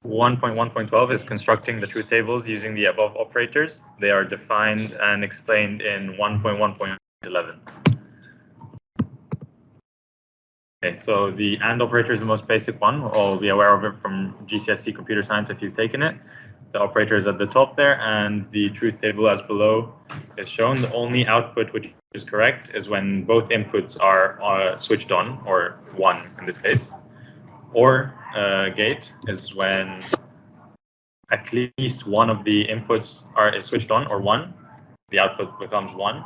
1.1.12 is constructing the truth tables using the above operators. They are defined and explained in 1.1.11. Okay, so the AND operator is the most basic one. We'll all be aware of it from GCSE computer science if you've taken it. The operator is at the top there, and the truth table as below is shown. The only output which is correct is when both inputs are switched on, or 1 in this case. Or gate is when at least one of the inputs is switched on, or 1. The output becomes 1.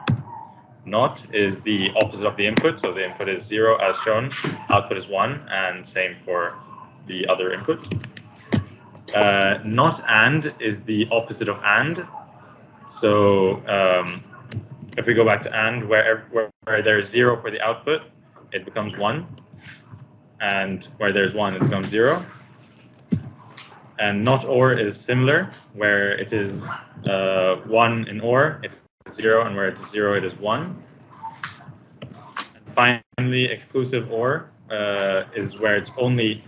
Not is the opposite of the input, so the input is 0 as shown, output is 1, and same for the other input. Not AND is the opposite of AND. So if we go back to AND, where there's 0 for the output, it becomes 1. And where there's 1, it becomes 0. And not OR is similar, where it is 1 in OR, it is 0, and where it is 0, it is 1. And finally, exclusive OR is where it's only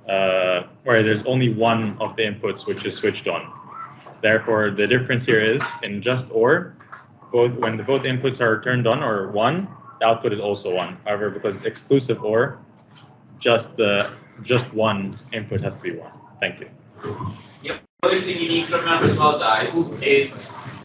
where there's only one of the inputs which is switched on. Therefore, the difference here is in just OR, when both inputs are turned on or 1, the output is also 1. However, because it's exclusive OR, just one input has to be 1. Thank you. Yep. The other thing you need to remember as well, guys, is